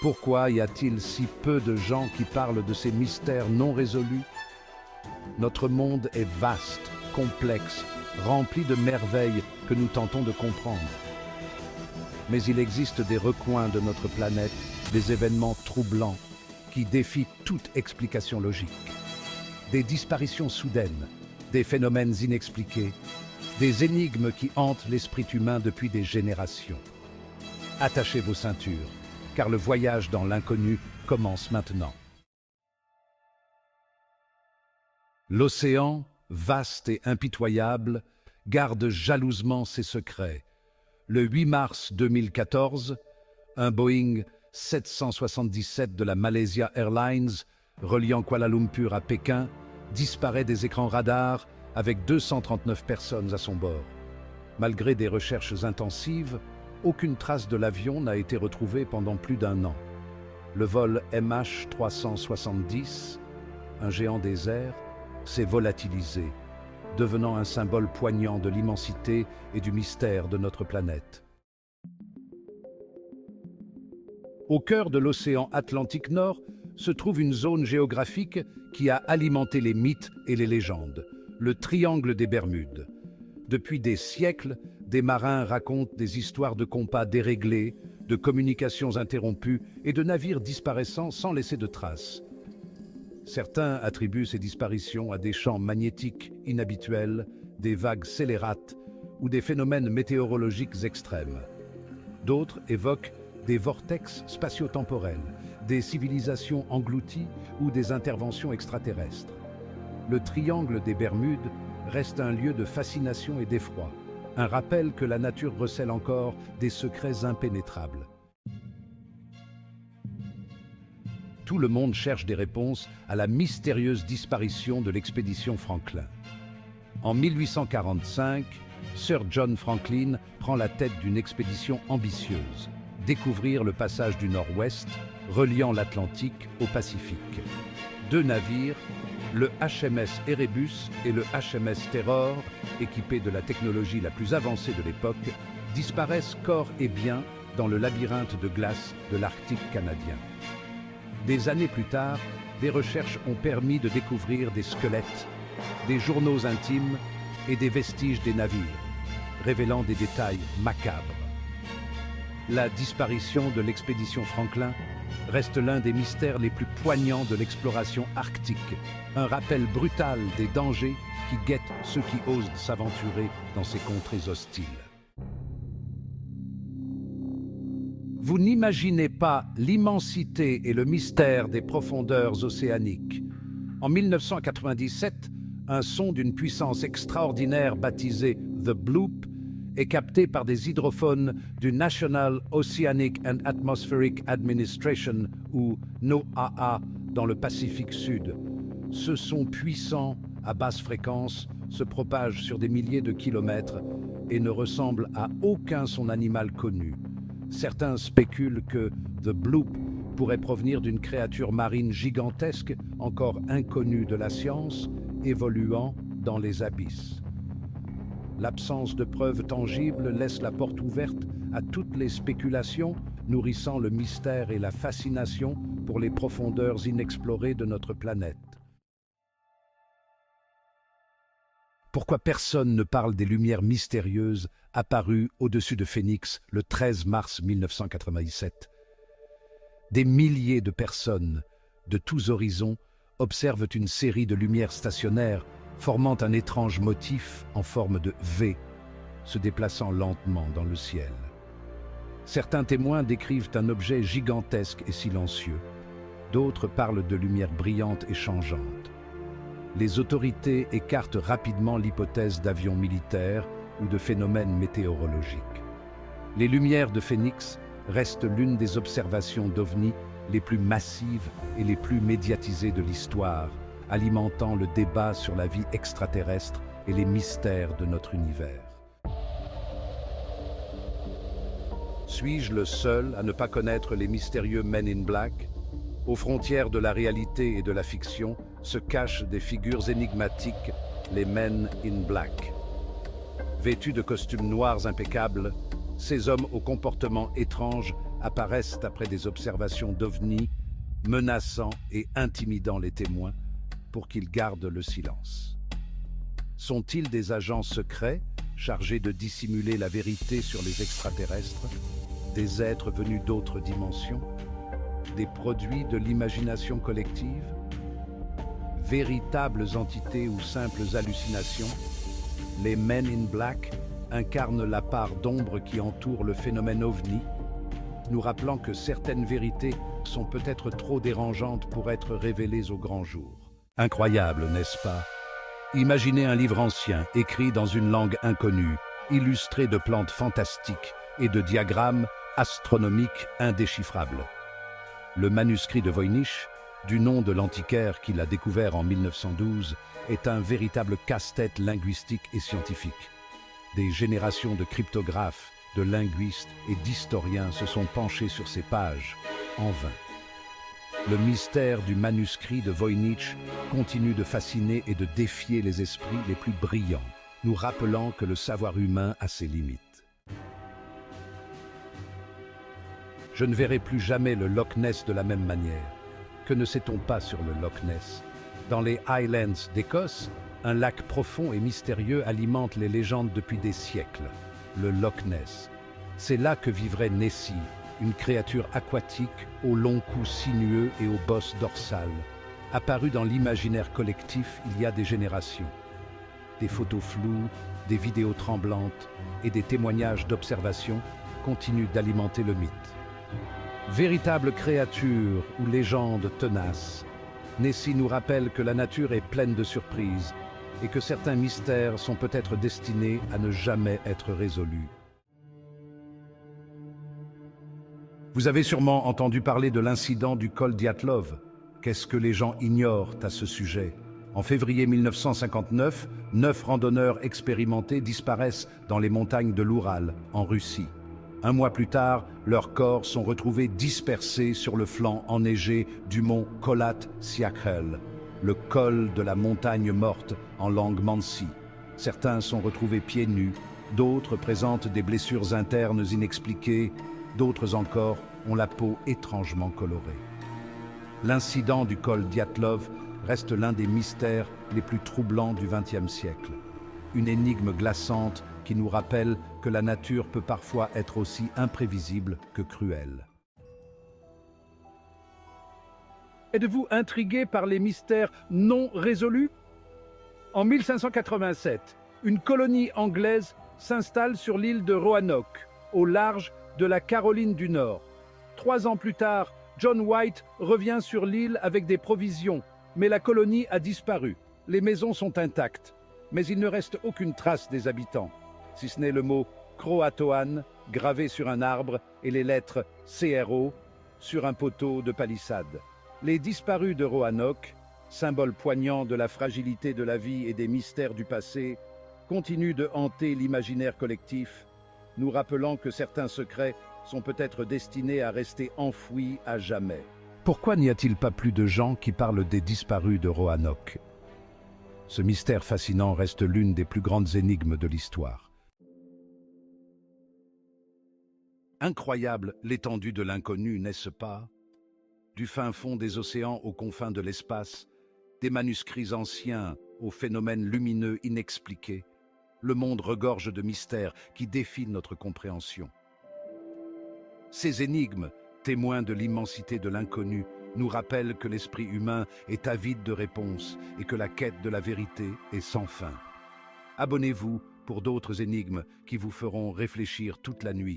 Pourquoi y a-t-il si peu de gens qui parlent de ces mystères non résolus? Notre monde est vaste, complexe, rempli de merveilles que nous tentons de comprendre. Mais il existe des recoins de notre planète, des événements troublants qui défient toute explication logique. Des disparitions soudaines, des phénomènes inexpliqués, des énigmes qui hantent l'esprit humain depuis des générations. Attachez vos ceintures, car le voyage dans l'inconnu commence maintenant. L'océan, vaste et impitoyable, garde jalousement ses secrets. Le 8 mars 2014, un Boeing 777 de la Malaysia Airlines, reliant Kuala Lumpur à Pékin, disparaît des écrans radars avec 239 personnes à son bord. Malgré des recherches intensives, aucune trace de l'avion n'a été retrouvée pendant plus d'1 an. Le vol MH370, un géant des airs, s'est volatilisé, devenant un symbole poignant de l'immensité et du mystère de notre planète. Au cœur de l'océan Atlantique Nord se trouve une zone géographique qui a alimenté les mythes et les légendes, le triangle des Bermudes. Depuis des siècles, des marins racontent des histoires de compas déréglés, de communications interrompues et de navires disparaissant sans laisser de traces. Certains attribuent ces disparitions à des champs magnétiques inhabituels, des vagues scélérates ou des phénomènes météorologiques extrêmes. D'autres évoquent des vortex spatio-temporels, des civilisations englouties ou des interventions extraterrestres. Le triangle des Bermudes reste un lieu de fascination et d'effroi, un rappel que la nature recèle encore des secrets impénétrables. Tout le monde cherche des réponses à la mystérieuse disparition de l'expédition Franklin. En 1845, Sir John Franklin prend la tête d'une expédition ambitieuse, découvrir le passage du Nord-Ouest, reliant l'Atlantique au Pacifique. 2 navires, le HMS Erebus et le HMS Terror, équipés de la technologie la plus avancée de l'époque, disparaissent corps et biens dans le labyrinthe de glace de l'Arctique canadien. Des années plus tard, des recherches ont permis de découvrir des squelettes, des journaux intimes et des vestiges des navires, révélant des détails macabres. La disparition de l'expédition Franklin reste l'un des mystères les plus poignants de l'exploration arctique, un rappel brutal des dangers qui guettent ceux qui osent s'aventurer dans ces contrées hostiles. Vous n'imaginez pas l'immensité et le mystère des profondeurs océaniques. En 1997, un son d'une puissance extraordinaire baptisé The Bloop est capté par des hydrophones du National Oceanic and Atmospheric Administration, ou NOAA, dans le Pacifique Sud. Ce son puissant, à basse fréquence, se propage sur des milliers de kilomètres et ne ressemble à aucun son animal connu. Certains spéculent que The Bloop pourrait provenir d'une créature marine gigantesque, encore inconnue de la science, évoluant dans les abysses. L'absence de preuves tangibles laisse la porte ouverte à toutes les spéculations, nourrissant le mystère et la fascination pour les profondeurs inexplorées de notre planète. Pourquoi personne ne parle des lumières mystérieuses apparues au-dessus de Phoenix le 13 mars 1997? Des milliers de personnes, de tous horizons, observent une série de lumières stationnaires formant un étrange motif en forme de V, se déplaçant lentement dans le ciel. Certains témoins décrivent un objet gigantesque et silencieux. D'autres parlent de lumières brillantes et changeantes. Les autorités écartent rapidement l'hypothèse d'avions militaires ou de phénomènes météorologiques. Les lumières de Phoenix restent l'une des observations d'OVNI les plus massives et les plus médiatisées de l'histoire, alimentant le débat sur la vie extraterrestre et les mystères de notre univers. Suis-je le seul à ne pas connaître les mystérieux Men in Black? Aux frontières de la réalité et de la fiction se cachent des figures énigmatiques, les Men in Black. Vêtus de costumes noirs impeccables, ces hommes au comportement étrange apparaissent après des observations d'OVNI, menaçant et intimidant les témoins pour qu'ils gardent le silence. Sont-ils des agents secrets chargés de dissimuler la vérité sur les extraterrestres, des êtres venus d'autres dimensions, des produits de l'imagination collective, véritables entités ou simples hallucinations? Les Men in Black incarnent la part d'ombre qui entoure le phénomène OVNI, nous rappelant que certaines vérités sont peut-être trop dérangeantes pour être révélées au grand jour. Incroyable, n'est-ce pas? Imaginez un livre ancien, écrit dans une langue inconnue, illustré de plantes fantastiques et de diagrammes astronomiques indéchiffrables. Le manuscrit de Voynich, du nom de l'antiquaire qui l'a découvert en 1912, est un véritable casse-tête linguistique et scientifique. Des générations de cryptographes, de linguistes et d'historiens se sont penchés sur ces pages, en vain. Le mystère du manuscrit de Voynich continue de fasciner et de défier les esprits les plus brillants, nous rappelant que le savoir humain a ses limites. Je ne verrai plus jamais le Loch Ness de la même manière. Que ne sait-on pas sur le Loch Ness? Dans les Highlands d'Écosse, un lac profond et mystérieux alimente les légendes depuis des siècles, le Loch Ness. C'est là que vivrait Nessie, une créature aquatique au long cou sinueux et aux bosses dorsales, apparue dans l'imaginaire collectif il y a des générations. Des photos floues, des vidéos tremblantes et des témoignages d'observation continuent d'alimenter le mythe. Véritable créature ou légende tenace, Nessie nous rappelle que la nature est pleine de surprises et que certains mystères sont peut-être destinés à ne jamais être résolus. Vous avez sûrement entendu parler de l'incident du col Dyatlov. Qu'est-ce que les gens ignorent à ce sujet? En février 1959, 9 randonneurs expérimentés disparaissent dans les montagnes de l'Oural, en Russie. Un mois plus tard, leurs corps sont retrouvés dispersés sur le flanc enneigé du mont Kholat-Syakhl, le col de la montagne morte en langue mansi. Certains sont retrouvés pieds nus, d'autres présentent des blessures internes inexpliquées, d'autres encore ont la peau étrangement colorée. L'incident du col Dyatlov reste l'un des mystères les plus troublants du XXe siècle. Une énigme glaçante qui nous rappelle que la nature peut parfois être aussi imprévisible que cruelle. Êtes-vous intrigué par les mystères non résolus? En 1587, une colonie anglaise s'installe sur l'île de Roanoke, au large de la Caroline du Nord. 3 ans plus tard, John White revient sur l'île avec des provisions, mais la colonie a disparu. Les maisons sont intactes, mais il ne reste aucune trace des habitants, si ce n'est le mot Croatoan gravé sur un arbre et les lettres CRO sur un poteau de palissade. Les disparus de Roanoke, symbole poignant de la fragilité de la vie et des mystères du passé, continuent de hanter l'imaginaire collectif, nous rappelant que certains secrets sont peut-être destinés à rester enfouis à jamais. Pourquoi n'y a-t-il pas plus de gens qui parlent des disparus de Roanoke? Ce mystère fascinant reste l'une des plus grandes énigmes de l'histoire. Incroyable l'étendue de l'inconnu, n'est-ce pas? Du fin fond des océans aux confins de l'espace, des manuscrits anciens aux phénomènes lumineux inexpliqués, le monde regorge de mystères qui défient notre compréhension. Ces énigmes, témoins de l'immensité de l'inconnu, nous rappellent que l'esprit humain est avide de réponses et que la quête de la vérité est sans fin. Abonnez-vous pour d'autres énigmes qui vous feront réfléchir toute la nuit.